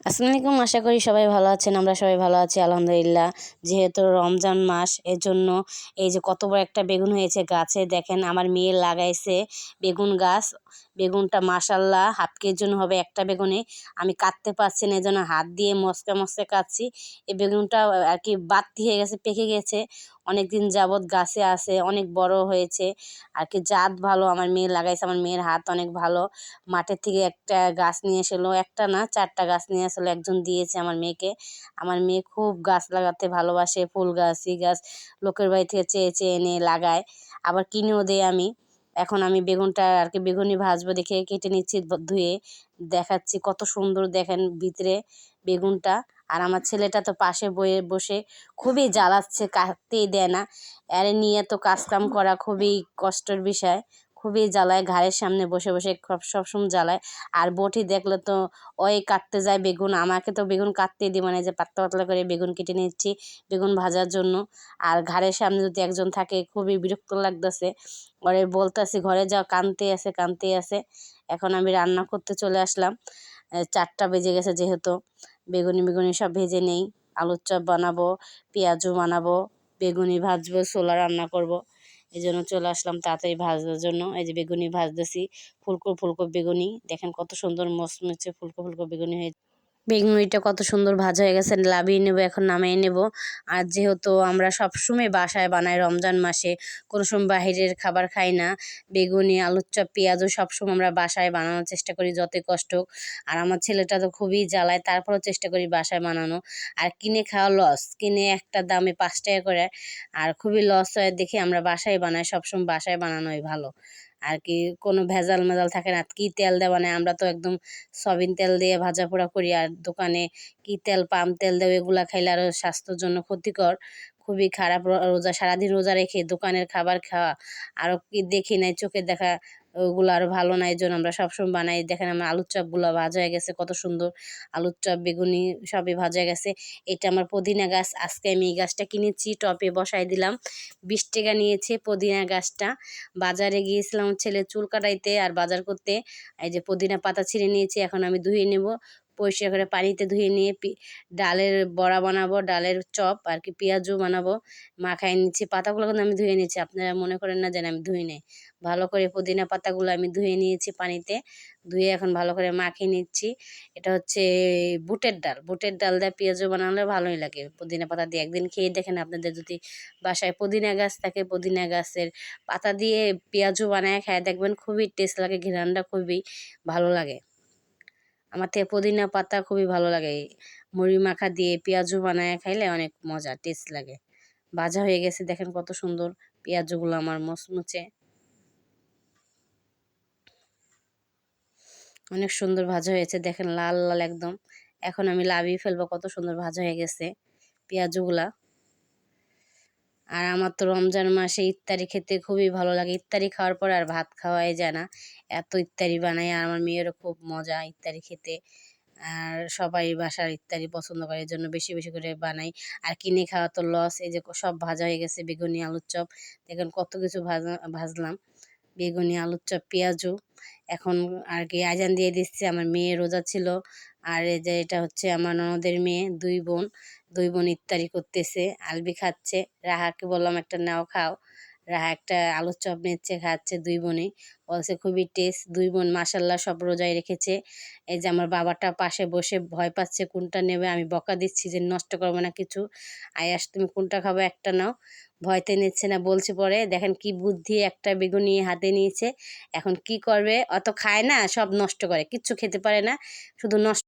আসসালামু আলাইকুম। আশা করি সবাই ভালো আছেন। আমরা সবাই ভালো আছি আলহামদুলিল্লাহ। যেহেতু রমজান মাস এজন্য এই যে কত বড় একটা বেগুন হয়েছে গাছে, দেখেন আমার মেয়ে লাগাইছে বেগুন গাছ। বেগুনটা মাশাআল্লাহ হাফ কেজির জন্য হবে একটা বেগুনে। আমি কাটতে পারছি না, এজন্য হাত দিয়ে মচকে মচকে কাটছি। এই বেগুনটা আর কি বাড়তি হয়ে গেছে, পেকে গেছে। অনেকদিন যাবৎ গাছে আছে, অনেক বড় হয়েছে আর কি, জাত ভালো। আমার মেয়ে লাগাইছে, আমার মেয়ের হাত অনেক ভালো। মাঠের থেকে একটা গাছ নিয়ে এসেছিলো, একটা না 4টা গাছ নিয়ে আসলে একজন দিয়েছে আমার মেয়েকে। আমার মেয়ে খুব গাছ লাগাতে ভালোবাসে, ফুল গাছ, ই গাছ লোকের বাড়ি থেকে চেয়ে চেয়ে এনে লাগায়, আবার কিনেও দেই আমি। এখন আমি বেগুনটা আর কি বেগুনি ভাজবো দেখে কেটে নিচ্ছি, ধুয়ে দেখাচ্ছি কত সুন্দর দেখেন ভিতরে বেগুনটা। আর আমার ছেলেটা তো পাশে বয়ে বসে খুবই জ্বালাচ্ছে, কাটতেই দেয় না। এর নিয়ে তো কাজকাম করা খুবই কষ্টের বিষয়, খুবই জ্বালায়, ঘাড়ের সামনে বসে বসে সবসময় জ্বালায়। আর বটি দেখলে তো ওই কাটতে যায় বেগুন, আমাকে তো বেগুন কাটতেই দিব না, যে পাতলা পাতলা করে বেগুন কেটে নিচ্ছি বেগুন ভাজার জন্য। আর ঘাড়ের সামনে যদি একজন থাকে খুবই বিরক্ত লাগতেছে, ওরে বলতেছি ঘরে যাও, কানতে আছে। এখন আমি রান্না করতে চলে আসলাম। 4টা বেজে গেছে, যেহেতু বেগুনি সব ভেজে নেই। আলুর চপ বানাবো, পেঁয়াজু বানাবো, বেগুনি ভাজবো, ছোলা রান্না করব। এই জন্য চলে আসলাম তাড়াতাড়ি ভাজার জন্য। এই যে বেগুনি ভাজতেছি, ফুলকো ফুলকো বেগুনি, দেখেন কত সুন্দর মচমচে ফুলকো ফুলকো বেগুনি হয়েছে। বেগুনিটা কত সুন্দর ভাজা হয়ে গেছে, লাভিয়ে নেব, এখন নামিয়ে নেব। আর যেহেতু আমরা সবসময় বাসায় বানাই রমজান মাসে, কোনো সময় বাহিরের খাবার খাই না, বেগুনি, আলুর চপ, পেঁয়াজও সবসময় আমরা বাসায় বানানোর চেষ্টা করি যতই কষ্ট হোক। আর আমার ছেলেটা তো খুবই জ্বালায়, তারপরেও চেষ্টা করি বাসায় বানানো। আর কিনে খাওয়া লস, কিনে একটা দামে 5 টাকা করে, আর খুবই লস হয় দেখে আমরা বাসায় বানাই, সবসময় বাসায় বানানোই ভালো আর কি। কোনো ভেজাল মেজাল থাকে না, কি তেল দেওয়া বানাই, আমরা তো একদম সয়াবিন তেল দিয়ে ভাজা পোড়া করি। আর দোকানে কি তেল, পাম তেল দেয়, এগুলা খাইলে আরও স্বাস্থ্যের জন্য ক্ষতিকর, খুবই খারাপ। রোজা সারাদিন রোজা রেখে দোকানের খাবার খাওয়া আরও কি দেখি নাই, চোখে দেখা, ওগুলো আরও ভালো না। এই জন্য আমরা সবসময় বানাই। দেখেন আমার আলুর চপগুলো ভাজা হয়ে গেছে, কত সুন্দর আলুর চপ, বেগুনি সবই ভাজা হয়ে গেছে। এটা আমার পুদিনা গাছ, আজকে আমি এই গাছটা কিনেছি, টপে বসাই দিলাম। 20 টাকা নিয়েছে পুদিনা গাছটা। বাজারে গিয়েছিলাম ছেলে চুল কাটাইতে আর বাজার করতে। এই যে পুদিনা পাতা ছিঁড়ে নিয়েছি, এখন আমি ধুয়ে নেব, পরিষ্কার করে পানিতে ধুয়ে নিয়ে ডালের বড়া বানাবো, ডালের চপ আর কি, পেঁয়াজও বানাবো। মাখাই নিচ্ছি, পাতাগুলো কিন্তু আমি ধুয়ে নিচ্ছি, আপনারা মনে করেন না যেন আমি ধুই নেই। ভালো করে পুদিনা পাতাগুলো আমি ধুয়ে নিয়েছি পানিতে, ধুয়ে এখন ভালো করে মাখিয়ে নিচ্ছি। এটা হচ্ছে বুটের ডাল দিয়ে পেঁয়াজও বানালে ভালোই লাগে পুদিনা পাতা দিয়ে। একদিন খেয়ে দেখেন, আপনাদের যদি বাসায় পুদিনা গাছ থাকে, পুদিনা গাছের পাতা দিয়ে পেঁয়াজও বানায় খায় দেখবেন, খুবই টেস্ট লাগে, ঘ্রাণটা খুবই ভালো লাগে। আমার থেকে পুদিনা পাতা খুবই ভালো লাগে, মুড়ি মাখা দিয়ে পেঁয়াজু বানায় খাইলে অনেক মজা, টেস্ট লাগে। ভাজা হয়ে গেছে, দেখেন কত সুন্দর পেঁয়াজগুলো আমার মচমচে, অনেক সুন্দর ভাজা হয়েছে, দেখেন লাল লাল একদম। এখন আমি লাভিয়ে ফেলবো, কত সুন্দর ভাজা হয়ে গেছে পেঁয়াজগুলা। আর আমার তো রমজান মাসে ইফতারি খেতে খুবই ভালো লাগে, ইফতারি খাওয়ার পর আর ভাত খাওয়াই যায় না, এত ইফতারি বানাই। আর আমার মেয়েরও খুব মজা ইফতারি খেতে, আর সবাই বাসার ইফতারি পছন্দ করে, এই জন্য বেশি বেশি করে বানাই। আর কিনে খাওয়া তো লস। এই যে সব ভাজা হয়ে গেছে, বেগুনি, আলুর চপ, দেখেন কত কিছু ভাজলাম, বেগুনি, আলুর চপ, পেঁয়াজু। এখন আর কি আজান দিয়ে দিচ্ছে, আমার মেয়ে রোজা ছিল। আর এই যে এটা হচ্ছে আমার ননদের মেয়ে, দুই বোন ইফতারি করতেছে, আলবি খাচ্ছে। রাহাকে বললাম একটা নাও খাও, রাহা একটা আলুর চপ নিচ্ছে, খাচ্ছে দুই বোনে, বলছে খুবই টেস্ট। দুই বোন মাশাল্লাহ সব রোজায় রেখেছে। এই যে আমার বাবাটা পাশে বসে ভয় পাচ্ছে কোনটা নেবে, আমি বকা দিচ্ছি যে নষ্ট করবো না কিছু, আয়াস তুমি কোনটা খাবো একটা নাও। ভয়তে নিচ্ছে না, বলছে পরে। দেখেন কি বুদ্ধি, একটা বেগুনি হাতে নিয়েছে, এখন কি করবে, অত খায় না, সব নষ্ট করে, কিচ্ছু খেতে পারে না, শুধু নষ্ট।